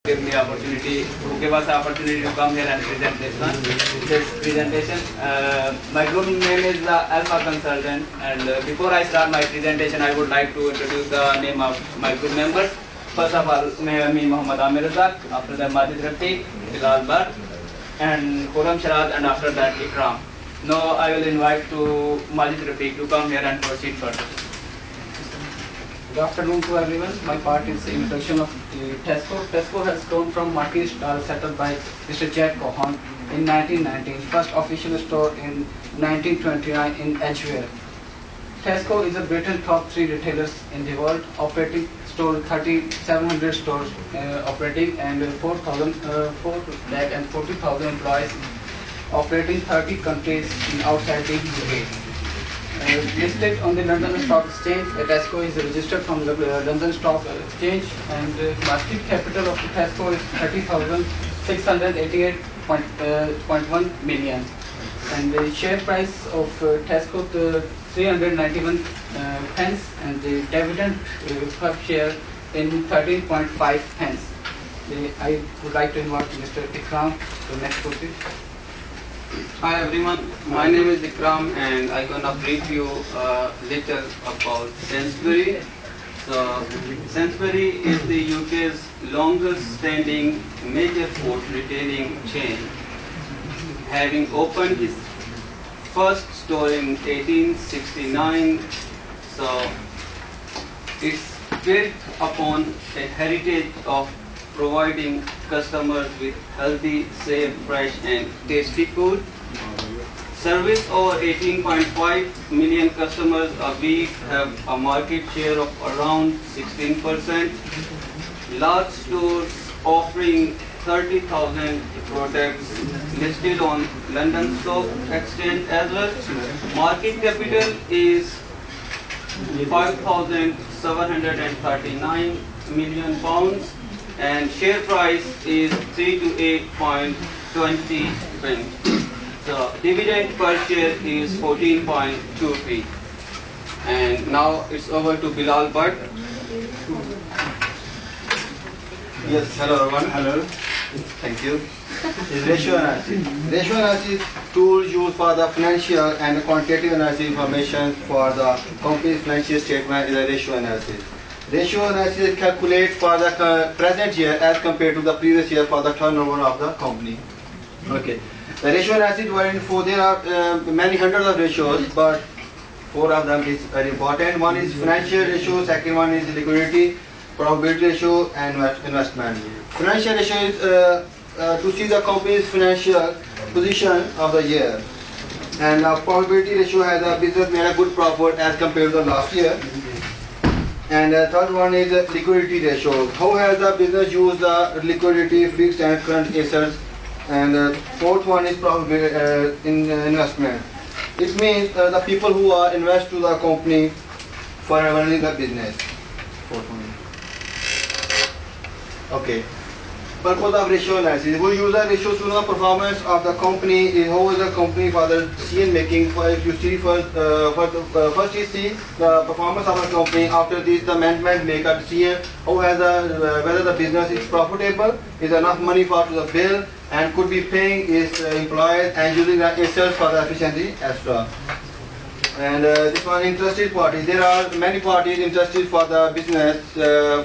Give me opportunity to give us opportunity to come here and present this presentation. My group name is the Alpha Consultant, and before I start my presentation, I would like to introduce the name of my group members. First of all, me Muhammad Amir Razak, after that Majid Rafiq, Bilal Bhatt, and Khurram Sharad, and after that Ikram. Now I will invite to Majid Rafiq to come here and proceed further. Good afternoon to everyone. My part is the introduction of Tesco. Tesco has grown from market stall set up by Mr. Jack Cohen in 1919, first official store in 1929 in Edgware. Tesco is a Britain's top 3 retailers in the world, operating store 3,700 stores operating and 4,40,000 employees operating 30 countries outside the UK. Listed on the London Stock Exchange, Tesco is registered from the London Stock Exchange, and market capital of Tesco is 30,688.1 million, and the share price of Tesco 391 pence, and the dividend per share in 13.5 pence. I would like to invite Mr. Ikram to next topic. Hi everyone, my name is Ikram and I'm gonna brief you a little about Sainsbury. So, Sainsbury is the UK's longest standing major food retailing chain, having opened its first store in 1869. So, it's built upon a heritage of providing customers with healthy, safe, fresh and tasty food. Service over 18.5 million customers a week, have a market share of around 16%. Large stores offering 30,000 products listed on London Stock Exchange as well. Market capital is 5,739 million pounds. And share price is 3 to 8.20 pence. So dividend per share is 14.2p. And now it's over to Bilal Bhatt. Yes, hello everyone. Hello. Thank you. Is ratio analysis. Ratio analysis tool used for the financial and quantitative analysis information for the company's financial statement is a ratio analysis. Ratio analysis calculates for the present year as compared to the previous year for the turnover of the company. Okay. The ratio analysis divided in 4. There are many hundreds of ratios, but 4 of them is very important. One is financial ratio, second one is liquidity, probability ratio, and investment. Financial ratio is to see the company's financial position of the year. And probability ratio has a business made a good profit as compared to the last year. And third one is liquidity ratio. How has the business used the liquidity, fixed and current assets? And fourth one is probably investment. It means the people who are invest to the company for running the business. Fourth one. Okay. Purpose of ratio analysis. We use the ratio to know performance of the company. How is the company for the decision making? If you see first you see the performance of the company. After this, the management make a decision. How has whether the business is profitable, is enough money for to the bill, and could be paying its employees and using the assets for the efficiency extra. And this one interested parties. There are many parties interested for the business,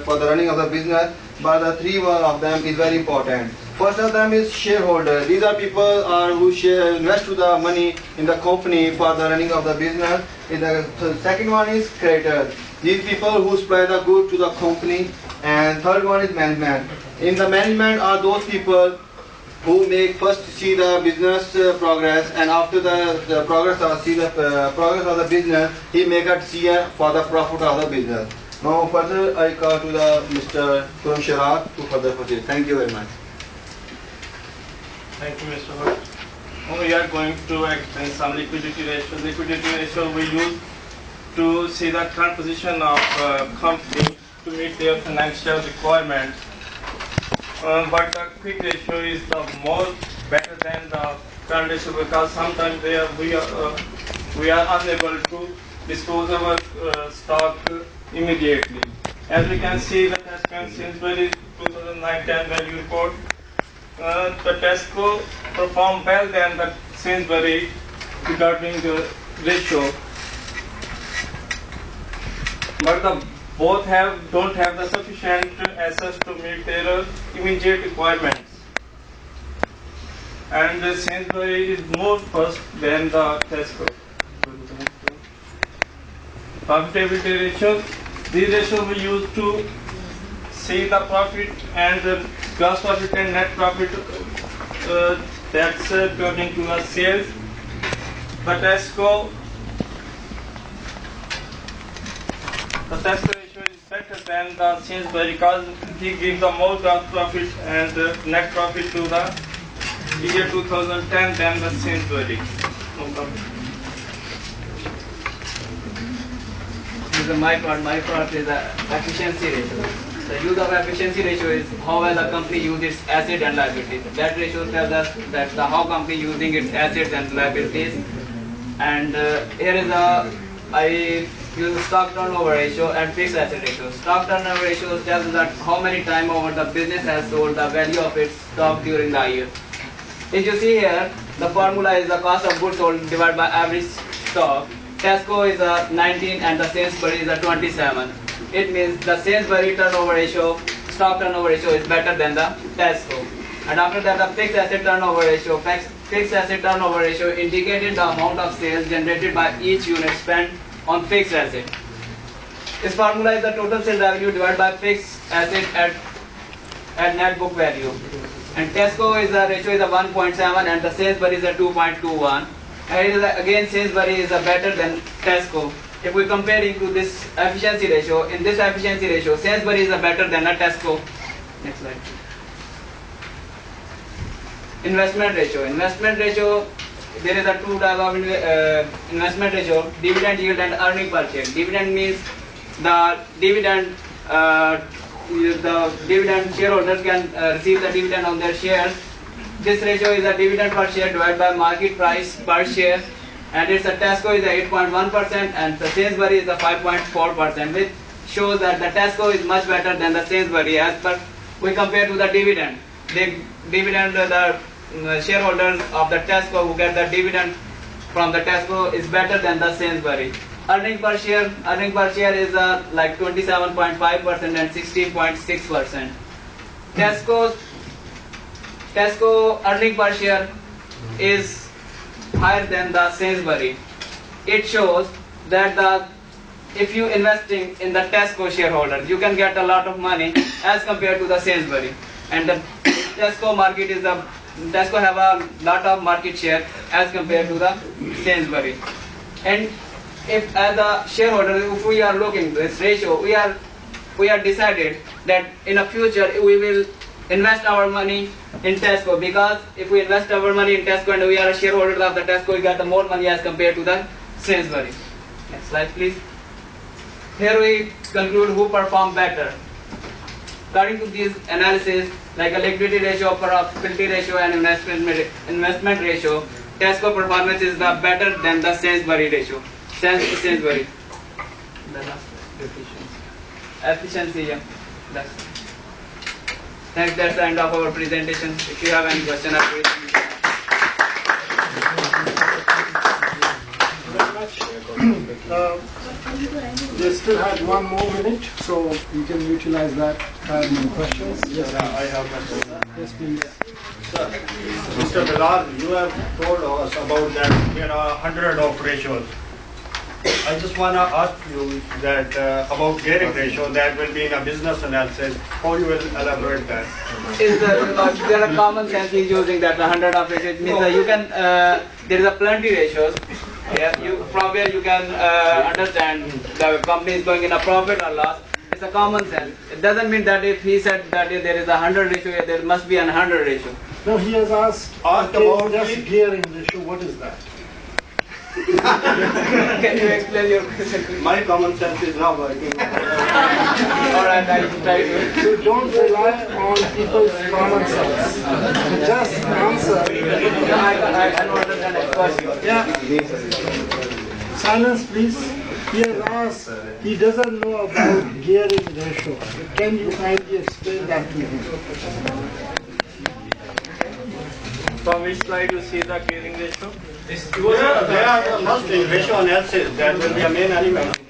for the running of the business, but the 3 of them is very important. First of them is shareholder. These are people who invest to the money in the company for the running of the business. The second one is creditors. These people who supply the good to the company. And third one is management. In the management are those people who make first see the business progress, and after the progress of progress of the business, he make a decision for the profit of the business. Now further I call to the Mr. Khurram Sharad to further proceed. Thank you very much. Thank you, Mr. Bhatt. Now we are going to explain some liquidity ratio. Liquidity ratio we use to see the current position of company to meet their financial requirements. But the quick ratio is the more better than the current ratio, because sometimes we are unable to dispose our stock immediately. As we can see, the Tesco and Sainsbury 2009-10 value report, the Tesco performed well than the Sainsbury regarding the ratio, but the both don't have the sufficient assets to meet their immediate requirements. And the Sainsbury is more first than the Tesco. Profitability ratio. These ratios we use to see the profit and gross profit and net profit. That's according to the sales. The Tesco ratio is better than the Sainsbury because he gives the more gross profit and net profit to the year 2010 than the Sainsbury. This is my part is the efficiency ratio. The use of efficiency ratio is how well the company uses its assets and liabilities. That ratio tells us that how company using its assets and liabilities. And here is I use stock turnover ratio and fixed asset ratio. Stock turnover ratio tells us that how many times over the business has sold the value of its stock during the year. If you see here, the formula is the cost of goods sold divided by average stock. Tesco is a 19 and the Sainsbury is a 27. It means the Sainsbury turnover ratio, stock turnover ratio is better than the Tesco. And after that, the fixed asset turnover ratio. Fixed asset turnover ratio indicated the amount of sales generated by each unit spent on fixed asset. This formula is the total sales revenue divided by fixed asset at net book value. And Tesco is the ratio is a 1.7 and the Sainsbury is a 2.21. And it is again Sainsbury is a better than Tesco. If we comparing to this efficiency ratio, in this efficiency ratio, Sainsbury is a better than a Tesco. Next slide. Investment ratio. Investment ratio, there is a two type of investment ratio: dividend yield and earning per share. Dividend means the dividend shareholders can receive the dividend on their shares. This ratio is the dividend per share divided by market price per share, and it's a Tesco is a 8.1% and the Sainsbury is a 5.4%, which shows that the Tesco is much better than the Sainsbury as per we compare to the dividend. The shareholders of the Tesco who get the dividend from the Tesco is better than the Sainsbury. Earning per share is like 27.5% and 16.6%. Tesco earning per share is higher than the Sainsbury. It shows that if you investing in the Tesco shareholders, you can get a lot of money as compared to the Sainsbury. And the Tesco have a lot of market share as compared to the Sainsbury. And if as a shareholder, if we are looking at this ratio, we are decided that in the future we will invest our money in Tesco, because if we invest our money in Tesco and we are a shareholder of the Tesco, we get the more money as compared to the Sainsbury. Next slide, please. Here we conclude who performed better. According to these analysis, like a liquidity ratio, profitability ratio, and investment ratio, Tesco performance is the better than the Sainsbury ratio. Sainsbury. The last efficiency. Yeah. Thanks. That's the end of our presentation. If you have any question, I'll very much. They still had 1 more minute, so you can utilize that. Have any questions? Yes, I have questions. Yes, please. Mr. Bilal, you have told us about that there are 100 of ratios. I just want to ask you that about gearing ratio that will be in a business analysis. How you will elaborate that? There are common sense he's using that 100 of ratios. Means you can there is a plenty ratios. Yeah, from where you can understand the company is going in a profit or loss. It's a common sense. It doesn't mean that if he said that there is a 100 ratio, there must be a 100 ratio. No, he has asked about just gearing ratio. What is that? Can you explain your question? My common sense is not working. Alright, I will try to. So don't rely on people's common sense. Just answer. I don't understand the question. Yeah. Silence, please. He has asked, he doesn't know about gearing ratio. Can you kindly explain that to him? From which slide you see the gearing ratio? There are the first ratio analysis that will be a main element.